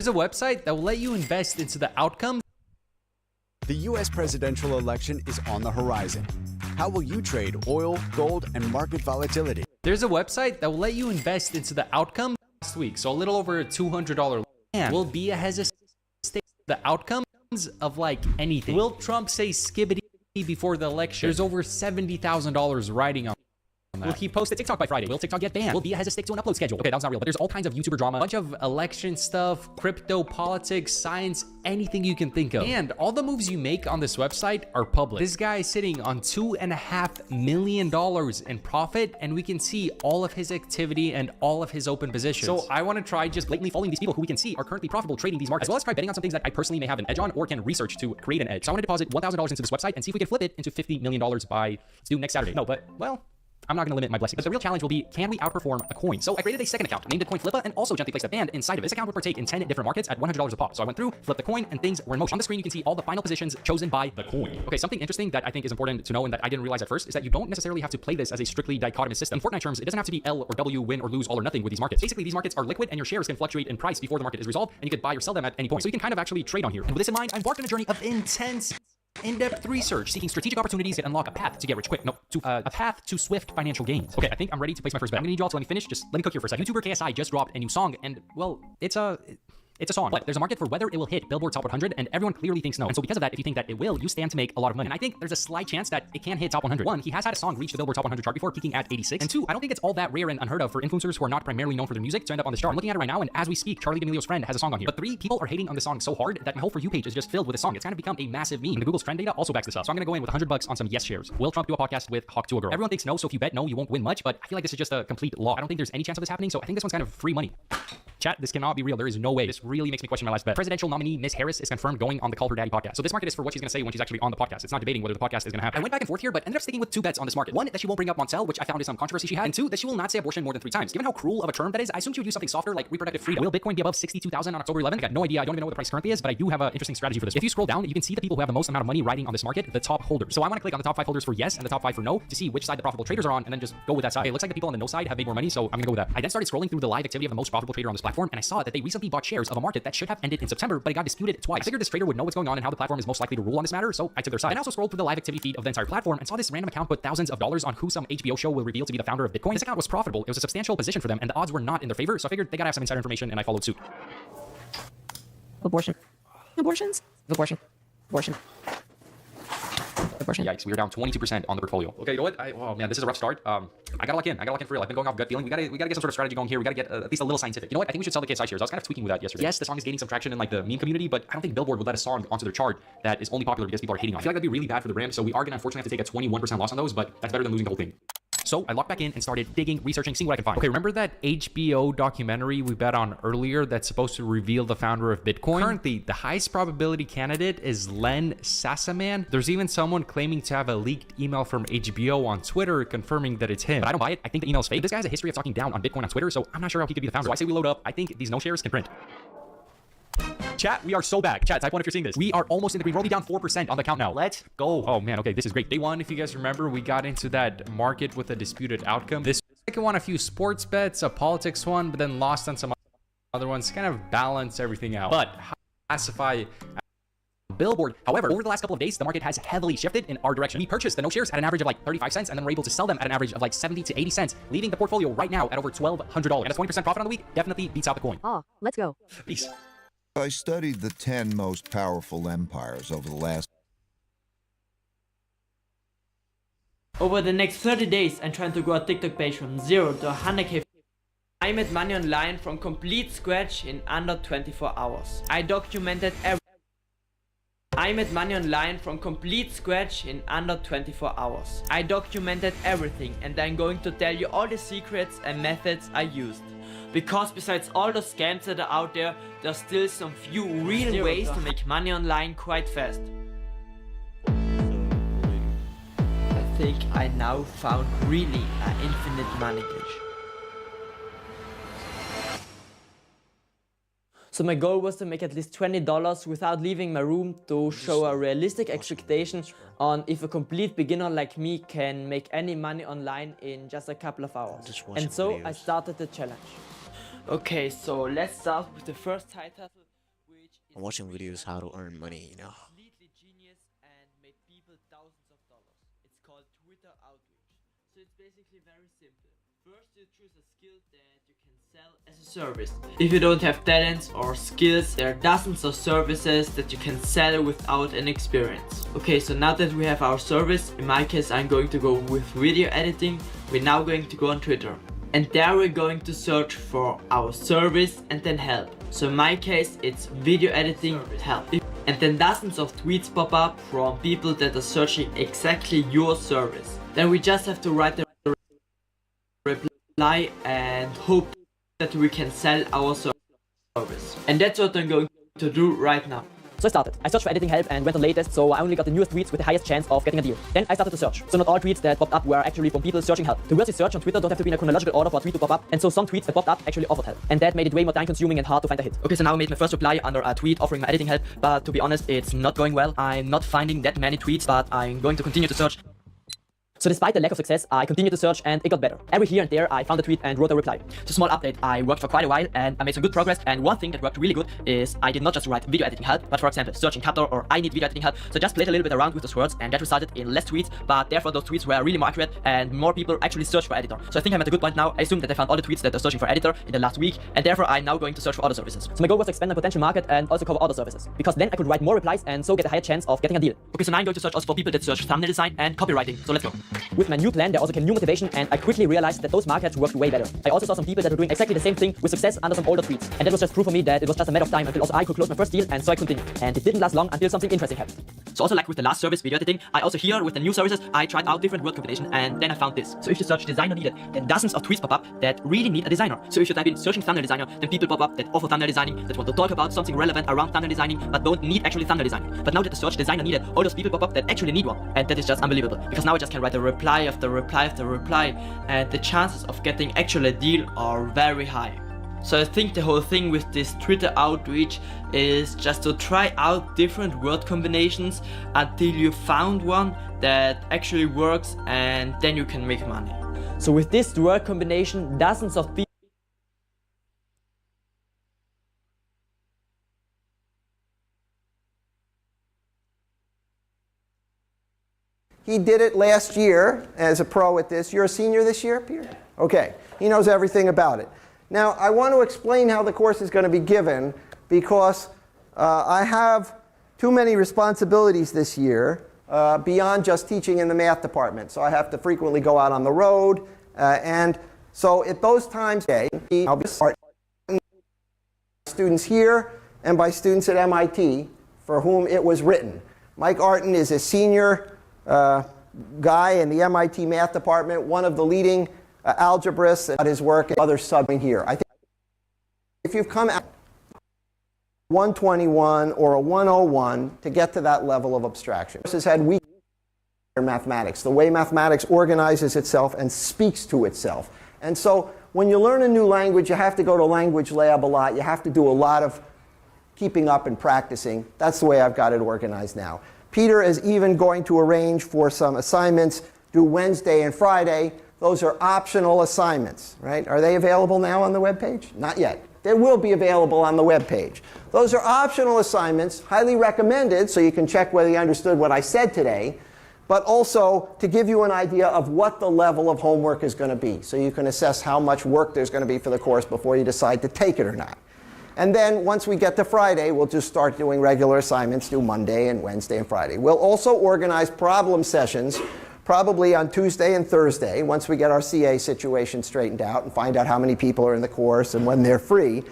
There's a website that will let you invest into the outcomes. The U.S. presidential election is on the horizon. How will you trade oil, gold, and market volatility? There's a website that will let you invest into the outcome last week. So a little over a $200 land will be a hesitation. The outcomes of like anything. Will Trump say skibbity before the election? There's over $70,000 riding on. Will he post a TikTok by Friday? Will TikTok get banned? Will Bia has to stick to an upload schedule? Okay, that's not real, but there's all kinds of YouTuber drama, a bunch of election stuff, crypto, politics, science, anything you can think of. And all the moves you make on this website are public. This guy is sitting on $2.5 million in profit, and we can see all of his activity and all of his open positions. So I want to try just blatantly following these people who we can see are currently profitable trading these markets, as well as try betting on some things that I personally may have an edge on or can research to create an edge. So I want to deposit $1,000 into this website and see if we can flip it into $50 million by, let's do next Saturday. No, but, well, I'm not going to limit my blessings. But the real challenge will be, can we outperform a coin? So I created a second account, named it Coin Flippa, and also gently placed a band inside of it. This account would partake in 10 different markets at $100 a pop. So I went through, flipped the coin, and things were in motion. On the screen, you can see all the final positions chosen by the coin. Okay, something interesting that I think is important to know and that I didn't realize at first is that you don't necessarily have to play this as a strictly dichotomous system. In Fortnite terms, it doesn't have to be L or W, win or lose, all or nothing with these markets. Basically, these markets are liquid and your shares can fluctuate in price before the market is resolved, and you could buy or sell them at any point. So you can kind of actually trade on here. And with this in mind, I embarked on a journey of intense in-depth research, seeking strategic opportunities that unlock a path to get rich quick. No, a path to swift financial gains. Okay, I think I'm ready to place my first bet. I'm gonna need y'all to let me finish. Just let me cook here for a second. YouTuber KSI just dropped a new song, and well, it's a song, but there's a market for whether it will hit Billboard Top 100, and everyone clearly thinks no. And so because of that, if you think that it will, you stand to make a lot of money. And I think there's a slight chance that it can hit Top 100. One, he has had a song reach the Billboard Top 100 chart before, peaking at 86. And two, I don't think it's all that rare and unheard of for influencers who are not primarily known for their music to end up on the chart. I'm looking at it right now, and as we speak, Charlie D'Amelio's friend has a song on here. But three, people are hating on the song so hard that my whole For You page is just filled with a song. It's kind of become a massive meme. And the Google's trend data also backs this up. So I'm gonna go in with $100 on some yes shares. Will Trump do a podcast with Hawk to a Girl? Everyone thinks no, so if you bet no, you won't win much, but I feel like this is just a complete law. I don't think there's any chance of this happening, so I think this one's kind of free money. Chat, this cannot be real. There is no way. This really makes me question my last bet. Presidential nominee Miss Harris is confirmed going on the Call Her Daddy podcast. So this market is for what she's going to say when she's actually on the podcast. It's not debating whether the podcast is going to happen. I went back and forth here, but ended up sticking with two bets on this market. One, that she won't bring up Moncel, which I found is some controversy she had. And two, that she will not say abortion more than 3 times. Given how cruel of a term that is, I assume she would use something softer like reproductive freedom. Will Bitcoin be above 62,000 on October 11th? I got no idea. I don't even know what the price currently is, but I do have an interesting strategy for this. If you scroll down, you can see the people who have the most amount of money riding on this market, the top holders. So I want to click on the top 5 holders for yes and the top 5 for no to see which side the profitable traders are on, and then just go with that side. Okay, it looks like the people on the no side have made more money, so I'm gonna go with that. I then started scrolling through the live activity of the most profitable trader on this platform, and I saw that they recently bought shares of a market that should have ended in September, but it got disputed twice. I figured this trader would know what's going on and how the platform is most likely to rule on this matter, so I took their side. I also scrolled through the live activity feed of the entire platform and saw this random account put thousands of dollars on who some HBO show will reveal to be the founder of Bitcoin. This account was profitable. It was a substantial position for them, and the odds were not in their favor, so I figured they gotta have some insider information, and I followed suit. Abortion. Abortions. Abortion. Abortion. Abortion. Yikes, we were down 22% on the portfolio. Okay, you know what? Oh man, this is a rough start. I gotta lock in for real. I've been going off gut feeling. We gotta get some sort of strategy going here. We gotta get at least a little scientific. You know what? I think we should sell the KSI shares. I was kind of tweaking with that yesterday. Yes, the song is gaining some traction in like the meme community, but I don't think Billboard would let a song onto their chart that is only popular because people are hating on it. I feel like that'd be really bad for the brand, so we are gonna unfortunately have to take a 21% loss on those, but that's better than losing the whole thing. So I locked back in and started digging, researching, seeing what I could find. Okay, remember that HBO documentary we bet on earlier that's supposed to reveal the founder of Bitcoin? Currently, the highest probability candidate is Len Sassaman. There's even someone claiming to have a leaked email from HBO on Twitter confirming that it's him. But I don't buy it. I think the email is fake. This guy has a history of talking down on Bitcoin on Twitter, so I'm not sure how he could be the founder. So I say we load up. I think these no shares can print. Chat, we are so back. Chat, type 1 if you're seeing this. We are almost in the green. We're only down 4% on the count now. Let's go. Oh man, okay, this is great. Day 1, if you guys remember, we got into that market with a disputed outcome. This second one, a few sports bets, a politics one, but then lost on some other ones, kind of balance everything out. But how to classify Billboard? However, over the last couple of days, the market has heavily shifted in our direction. We purchased the no shares at an average of like 35 cents, and then we're able to sell them at an average of like 70 to 80 cents, leaving the portfolio right now at over $1,200. And a 20% profit on the week definitely beats out the coin. Oh, let's go. Peace. I studied the 10 most powerful empires over the last... Over the next 30 days, I'm trying to grow a TikTok page from 0 to 100k. I made money online from complete scratch in under 24 hours. I documented everything. I made money online from complete scratch in under 24 hours. I documented everything, and I'm going to tell you all the secrets and methods I used. Because besides all the scams that are out there, there's still some few real ways to make money online quite fast. I think I now found really an infinite money glitch. So my goal was to make at least $20 without leaving my room, to show a realistic expectation on if a complete beginner like me can make any money online in just a couple of hours. And so I started the challenge. Okay, so let's start with the first title. I'm watching videos how to earn money, you know. Completely genius and made people thousands of dollars. It's called Twitter Outreach. So it's basically very simple. First, you choose a skill that you can sell as a service. If you don't have talents or skills, there are dozens of services that you can sell without an experience. Okay, so now that we have our service, in my case I'm going to go with video editing. We're now going to go on Twitter. And there we're going to search for our service and then help. So in my case it's video editing help. And then dozens of tweets pop up from people that are searching exactly your service. Then we just have to write the reply and hope that we can sell our service. And that's what I'm going to do right now. So I started. I searched for editing help and went on latest, so I only got the newest tweets with the highest chance of getting a deal. Then I started to search. So not all tweets that popped up were actually from people searching help. The words you search on Twitter don't have to be in a chronological order for a tweet to pop up, and so some tweets that popped up actually offered help. And that made it way more time consuming and hard to find a hit. Okay, so now I made my first reply under a tweet offering my editing help, but to be honest, it's not going well. I'm not finding that many tweets, but I'm going to continue to search. So despite the lack of success, I continued to search and it got better. Every here and there, I found a tweet and wrote a reply. So small update, I worked for quite a while and I made some good progress, and one thing that worked really good is I did not just write video editing help, but for example, searching Captor or I need video editing help. So just played a little bit around with those words, and that resulted in less tweets, but therefore those tweets were really more accurate and more people actually searched for editor. So I think I'm at a good point now. I assume that I found all the tweets that are searching for editor in the last week, and therefore I'm now going to search for other services. So my goal was to expand my potential market and also cover other services, because then I could write more replies and so get a higher chance of getting a deal. Okay, so now I'm going to search also for people that search thumbnail design and copywriting. So let's go. With my new plan, there also came new motivation, and I quickly realized that those markets worked way better. I also saw some people that were doing exactly the same thing with success under some older tweets, and that was just proof for me that it was just a matter of time until also I could close my first deal, and so I continued. And it didn't last long until something interesting happened. So also like with the last service, video editing, I also here with the new services, I tried out different word combinations, and then I found this. So if you search designer needed, then dozens of tweets pop up that really need a designer. So if you type in searching thumbnail designer, then people pop up that offer thumbnail designing, that want to talk about something relevant around thumbnail designing, but don't need actually thumbnail designing. But now that the search designer needed, all those people pop up that actually need one, and that is just unbelievable, because now I just can write a reply after reply after reply, and the chances of getting actually a deal are very high. So I think the whole thing with this Twitter outreach is just to try out different word combinations until you found one that actually works, and then you can make money. So with this word combination, dozens of people He did it last year as a pro at this. You're a senior this year, Peter? Okay. He knows everything about it. Now, I want to explain how the course is going to be given, because I have too many responsibilities this year beyond just teaching in the math department. So I have to frequently go out on the road. And so at those times, I'll be starting students here and by students at MIT for whom it was written. Mike Artin is a senior guy in the MIT math department, one of the leading algebraists at his work and other subbing here. I think if you've come out 121 or a 101 to get to that level of abstraction, this has had weak mathematics, the way mathematics organizes itself and speaks to itself. And so when you learn a new language, you have to go to language lab a lot. You have to do a lot of keeping up and practicing. That's the way I've got it organized now. Peter is even going to arrange for some assignments due Wednesday and Friday. Those are optional assignments, right? Are they available now on the web page? Not yet. They will be available on the web page. Those are optional assignments, highly recommended, so you can check whether you understood what I said today, but also to give you an idea of what the level of homework is going to be, so you can assess how much work there's going to be for the course before you decide to take it or not. And then once we get to Friday, we'll just start doing regular assignments, do Monday and Wednesday and Friday. We'll also organize problem sessions, probably on Tuesday and Thursday, once we get our CA situation straightened out and find out how many people are in the course and when they're free.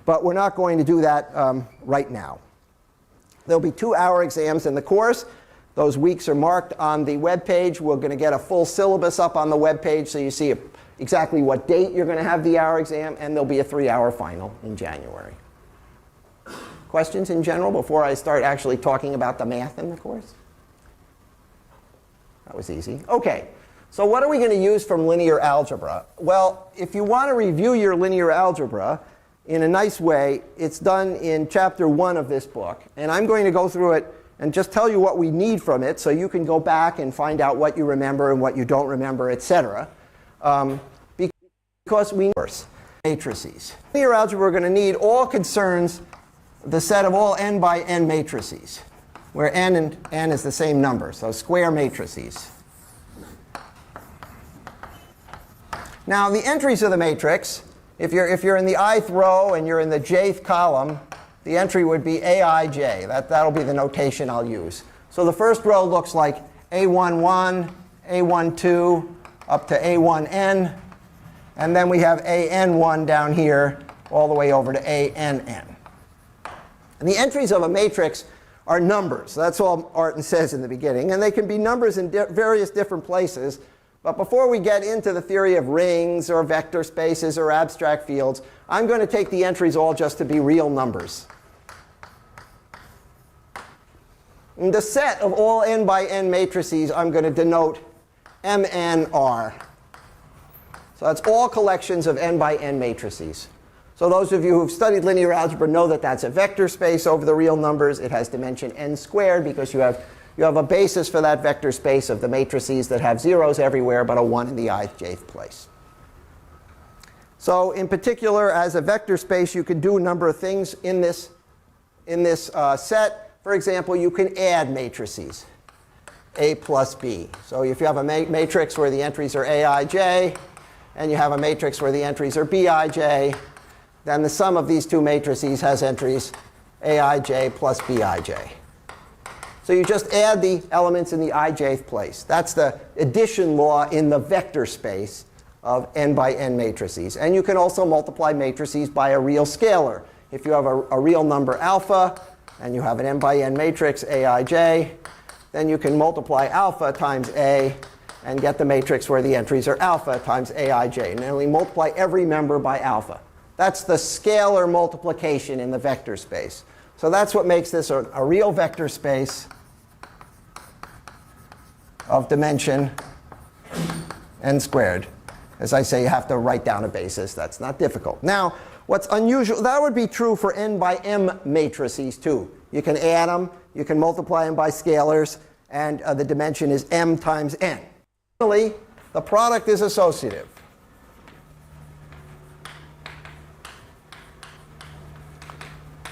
But we're not going to do that right now. There'll be 2-hour exams in the course. Those weeks are marked on the web page. We're going to get a full syllabus up on the web page, so you see exactly what date you're going to have the hour exam, and there'll be a 3-hour final in January. Questions in general before I start actually talking about the math in the course? That was easy. Okay, so what are we going to use from linear algebra? Well, if you want to review your linear algebra in a nice way, it's done in chapter 1 of this book. And I'm going to go through it and just tell you what we need from it, so you can go back and find out what you remember and what you don't remember, etc. Because we know matrices. Linear algebra, we're going to need all concerns the set of all n by n matrices, where n and n is the same number, so square matrices. Now, the entries of the matrix, if you're in the ith row and you're in the jth column, the entry would be aij. That'll be the notation I'll use. So the first row looks like a11, a12, up to a1n, and then we have an1 down here, all the way over to ann. And the entries of a matrix are numbers. That's all Artin says in the beginning. And they can be numbers in various different places. But before we get into the theory of rings or vector spaces or abstract fields, I'm going to take the entries all just to be real numbers. In the set of all n by n matrices, I'm going to denote MNR. So that's all collections of n by n matrices. So those of you who've studied linear algebra know that that's a vector space over the real numbers. It has dimension n squared because you have a basis for that vector space of the matrices that have zeros everywhere but a 1 in the ith, jth place. So in particular, as a vector space, you can do a number of things in this set. For example, you can add matrices, A plus B. So if you have a matrix where the entries are aij, and you have a matrix where the entries are bij, then the sum of these two matrices has entries aij plus bij. So you just add the elements in the ijth place. That's the addition law in the vector space of n by n matrices. And you can also multiply matrices by a real scalar. If you have a real number alpha, and you have an n by n matrix aij, then you can multiply alpha times a and get the matrix where the entries are alpha times aij. And then we multiply every member by alpha. That's the scalar multiplication in the vector space. So that's what makes this a real vector space of dimension n squared. As I say, you have to write down a basis. That's not difficult. Now, what's unusual, that would be true for n by m matrices too. You can add them, you can multiply them by scalars, and the dimension is m times n. Finally, the product is associative.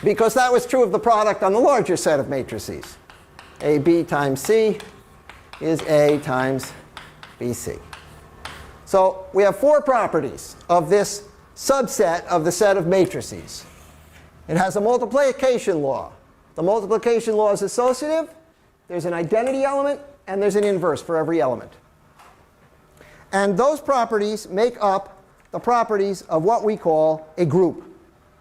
Because that was true of the product on the larger set of matrices. AB times C is A times BC. So we have four properties of this subset of the set of matrices. It has a multiplication law. The multiplication law is associative. There's an identity element, and there's an inverse for every element. And those properties make up the properties of what we call a group.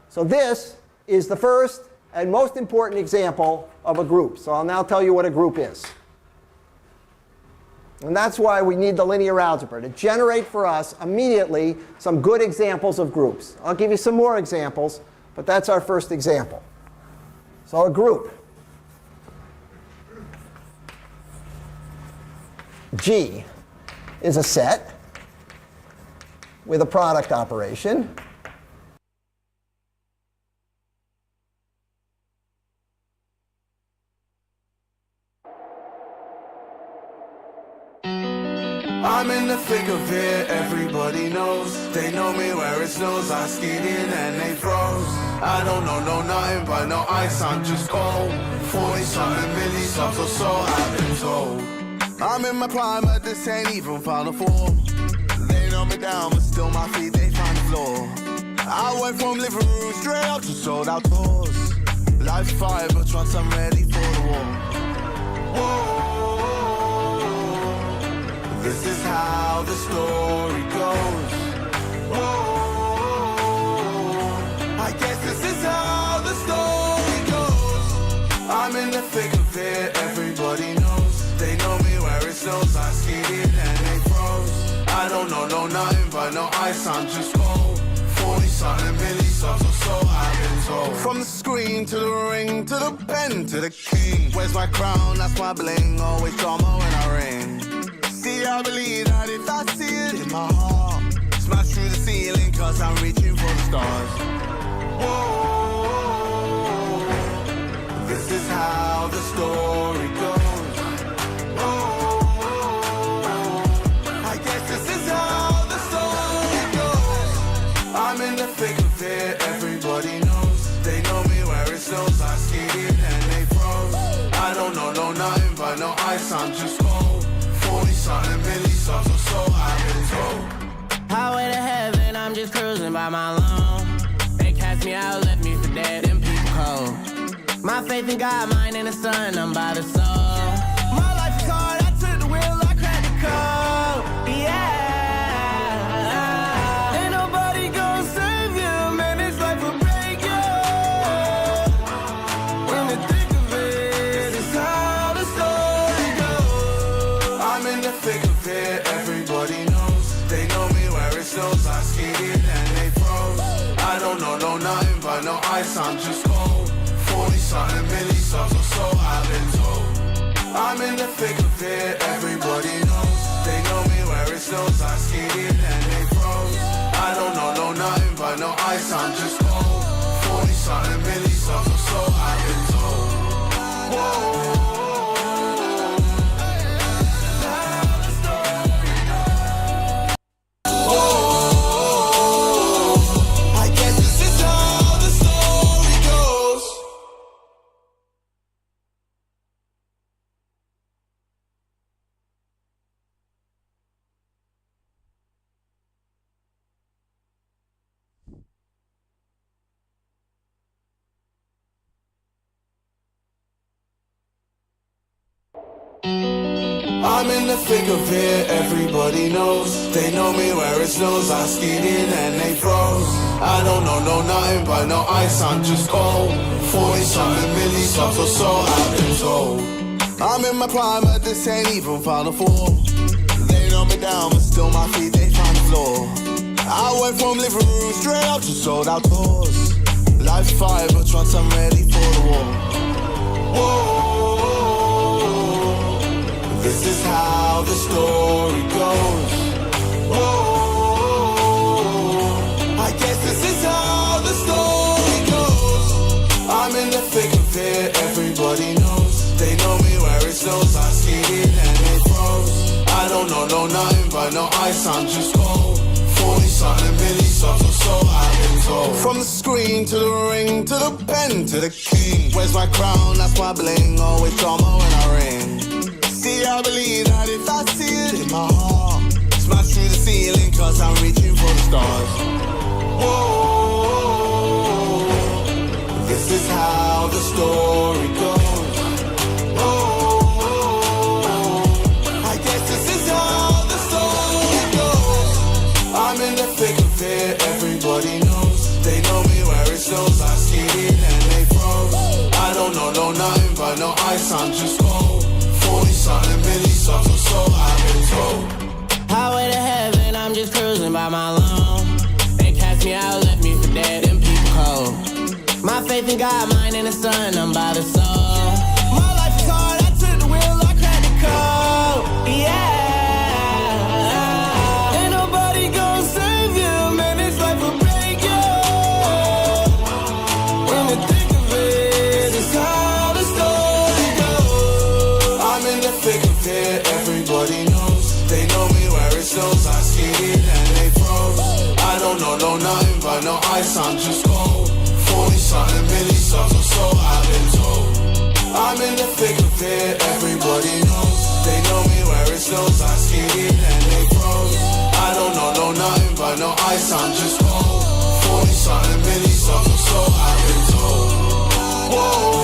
So this is the first and most important example of a group. So I'll now tell you what a group is. And that's why we need the linear algebra, to generate for us immediately some good examples of groups. I'll give you some more examples, but that's our first example. So a group. G is a set with a product operation. I'm in the thick of it, everybody knows. They know me where it snows, I skied in and they froze. I don't know nothing but no ice, I'm just cold. 40-something milli subs or so, I've been told. I'm in my prime, but this ain't even Final Four. They know me down, but still my feet, they find the floor. I went from living room straight up to sold out tours. Life's fire, but once I'm ready for the war. Whoa. This is how the story goes. Whoa, I guess this is how the story goes. I'm in the thick of it, everybody knows. They know me where it snows, I skied in and they froze. I don't know nothing but no ice, I'm just cold. 40-something milli subs or so, I've been told. From the screen to the ring, to the pen, to the king. Where's my crown, that's my bling, always drama when I ring. See, I believe that if I see it in my heart, smash through the ceiling cause I'm reaching for the stars. Whoa, this is how the story goes. Whoa, I guess this is how the story goes. I'm in the thick of it, everybody knows. They know me where it snows, songs or so I've been told. Highway to heaven, I'm just cruising by my lone. They cast me out, left me for dead, them people cold. My faith in God, mine in the sun, I'm by the soul. My life is hard, I took the wheel, I cracked the code. Yeah. Ain't nobody gonna save you, man, this life will break you. In the thick of it, it's how the story goes. I'm in the thick of it, everybody knows. They know me where it snows, I skated and they froze. I don't know nothing but no ice, I'm just cold. 40-something milli songs or so I've been told. I'm in the thick of it, everybody knows. They know me where it snows, I skated and they froze. I don't know nothing but no ice, I'm just cold. 40-something milli songs or so I've been told. Whoa. I'm in the thick of it, everybody knows. They know me where it snows, I skied in and they froze. I don't know nothing but no ice, I'm just cold. 40-something milli songs or so I've been told. I'm in my prime, but this ain't even Final Four. They know me down, but still my feet, they find the floor. I went from living room straight up to sold out tours. Life's fire, but once I'm ready for the war. Whoa. This is how the story goes. Whoa, I guess this is how the story goes. I'm in the thick of it, everybody knows. They know me where it snows, I skated and they froze. I don't know nothing but no ice, I'm just cold. 40-something milli songs or so I've been told. From the screen to the ring, to the pen, to the king. Where's my crown, that's my bling, always drama when I ring. See, I believe that if I see it in my heart, smash through the ceiling, cause I'm reaching for the stars. Whoa, this is how the story goes. Whoa, I guess this is how the story goes. I'm in the thick of it, everybody knows. They know me where it snows, I skated and they froze. I don't know nothing but no ice, I'm just cold. 40-something milli songs or so I've been told. Highway to heaven, I'm just cruising by my lone. They cast me out, left me for dead, them people cold. My faith in God, mine in the sun, I'm by the soul. My life is hard, I took the wheel, I cracked the code. Yeah. Ain't nobody gonna save you, man, this life will break you. In the thick of it, it's how the story goes. I'm in the thick of it, everybody knows. They know me where it snows, I skated and they froze. I don't know nothing but no ice, I'm just cold. 40-something milli songs or so I've been told. I'm in the thick of it, everybody knows. They know me where it snows, I skated and they froze. I don't know nothing but no ice, I'm just cold. 40-something milli songs or so I've been told. Whoa.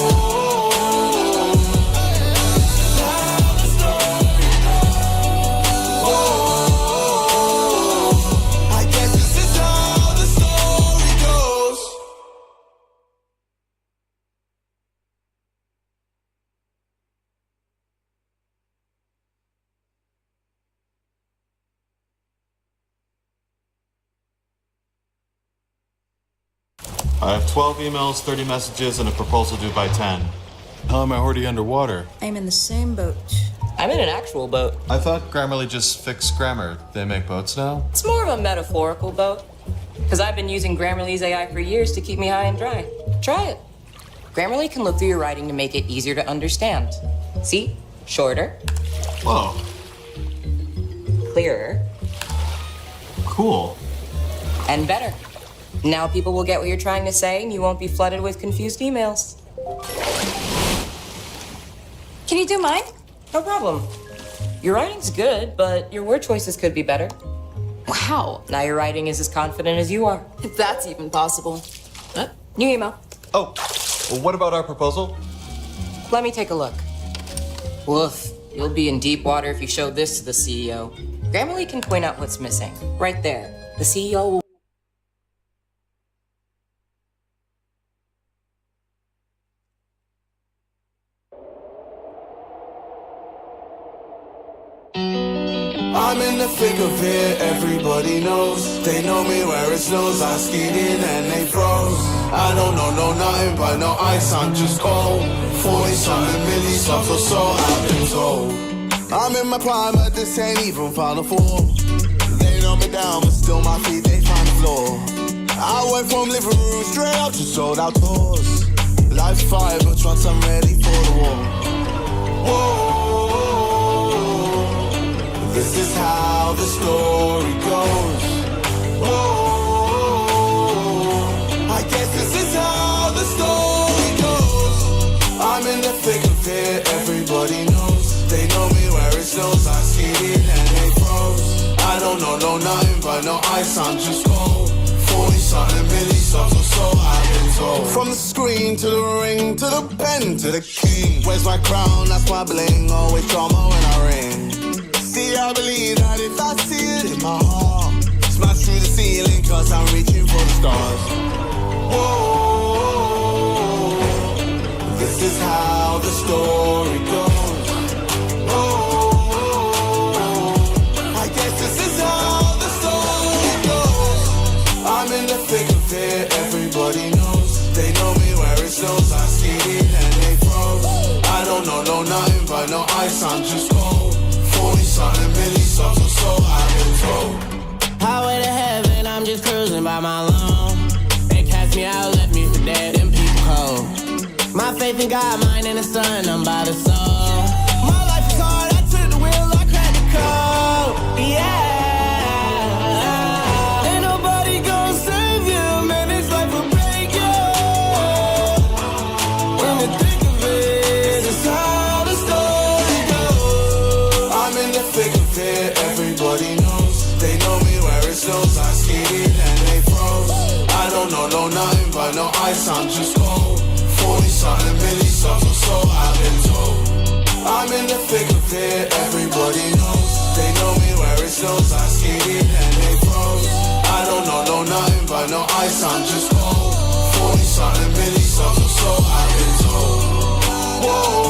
I have 12 emails, 30 messages, and a proposal due by 10. How am I already underwater? I'm in the same boat. I'm in an actual boat. I thought Grammarly just fixed grammar. They make boats now? It's more of a metaphorical boat. Because I've been using Grammarly's AI for years to keep me high and dry. Try it. Grammarly can look through your writing to make it easier to understand. See? Shorter. Whoa. Clearer. Cool. And better. Now people will get what you're trying to say and you won't be flooded with confused emails. Can you do mine? No problem. Your writing's good, but your word choices could be better. Wow. Now your writing is as confident as you are. If that's even possible. New email. Oh, well, what about our proposal? Let me take a look. Woof. You'll be in deep water if you show this to the CEO. Grammarly can point out what's missing. Right there. The CEO will... I'm in the thick of it, everybody knows. They know me where it snows, I skied in and they froze. I don't know nothing but no ice, I'm just cold. 40-something milli subs or so, I've been told. I'm in my prime, but this ain't even Final Four. They know me down, but still my feet, they find the floor. I went from living room straight up to sold out tours. Life's fire, but once I'm ready for the war. Whoa. This is how the story goes. Oh, I guess this is how the story goes. I'm in the thick of it, everybody knows. They know me where it snows, I skied in and they froze. I don't know nothing but no ice, I'm just cold. 40-something milli subs or so, I've been told. From the screen to the ring, to the pen, to the king. Where's my crown, that's my bling, always drama when I ring. See, I believe that if I see it in my heart, smash through the ceiling, cause I'm reaching for the stars. Whoa, this is how the story goes. Whoa, I guess this is how the story goes. I'm in the thick of it, everybody knows. They know me where it snows, I skied in and they froze. I don't know nothing but no ice, I'm just cold. 40-something milli subs or so, I've been told. Highway to heaven, I'm just cruising by my lawn. They cast me out, left me for dead, them people cold. My faith in God, mine in the sun, I'm by the soul. My life is hard, I took the wheel, I cracked the code. Yeah. Ain't nobody gonna save you, man, this life will break you. When you think of it, it's how the story goes. I'm in the thick of it, everybody knows. They know me where it snows, I skied in and they froze. I don't know nothing but no ice, I'm just cold. 40-something milli subs or so, I've been told. I'm in the thick of it, everybody knows. They know me where it snows, I skied in and they froze. I don't know nothing but no ice, I'm just cold. 40-something milli subs or so, I've been told. Whoa.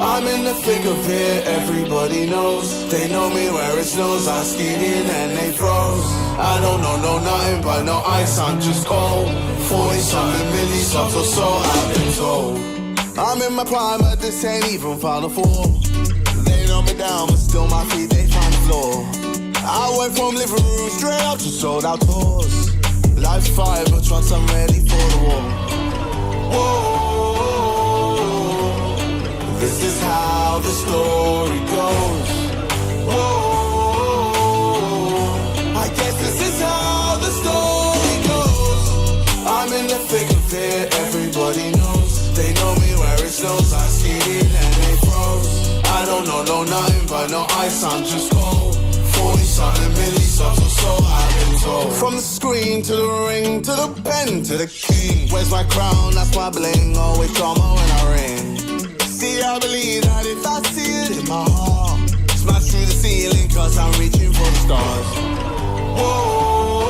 I'm in the thick of it, everybody knows. They know me where it snows, I skied in and they froze. I don't know nothing but no ice, I'm just cold. 40-something milli subs or so, I've been told. I'm in my prime, but this ain't even Final Four. They know me down, but still my feet, they find the floor. I went from living room straight up to sold out tours. Life's fire, but once I'm ready for the war. Whoa, this is how the story goes. Whoa, I guess this is how the story goes. I'm in the thick of it, everybody knows. They know me where it snows, I skied in and they froze. I don't know nothing but no ice, I'm just cold. 40-something milli subs or so, I've been told. From the screen to the ring, to the pen, to the king. Where's my crown, that's my bling, always drama when I ring. See, I believe that if I see it in my heart, smash through the ceiling, cause I'm reaching for the stars. Whoa,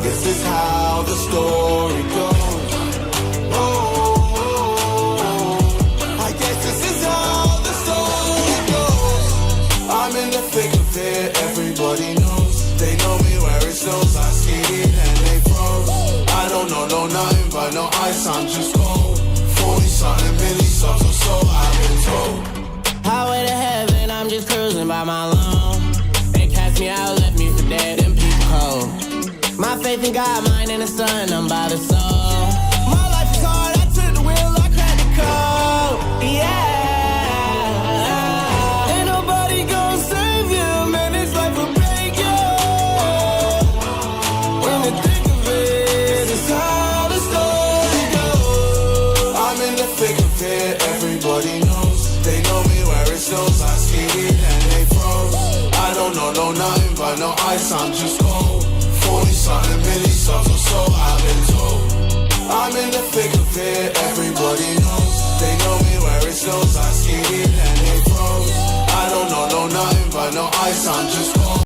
this is how the story goes. Whoa, I guess this is how the story goes. I'm in the thick of it, everybody knows. They know me where it snows, I skied in and they froze. I don't know nothing but no ice, I'm just cold. 40-something milli subs or so, I've been go. Highway to heaven, I'm just cruising by my lawn. They cast me out, left me for dead, them people cold. My faith in God, mine in the sun, I'm by the soul. My life is hard, I took the wheel, I cracked the code. Yeah. Ain't nobody gonna save you, man, this life will break you. When you think of it, it's how the story goes. I'm in the thick of it, everybody knows. They know me where it snows, I skated and they froze. I don't know nothing but no ice, I'm just cold. 40-something milli subs or so, I've been told. I'm in the thick of it, everybody knows. They know me where it snows, I skated and they froze. I don't know nothing but no ice, I'm just cold.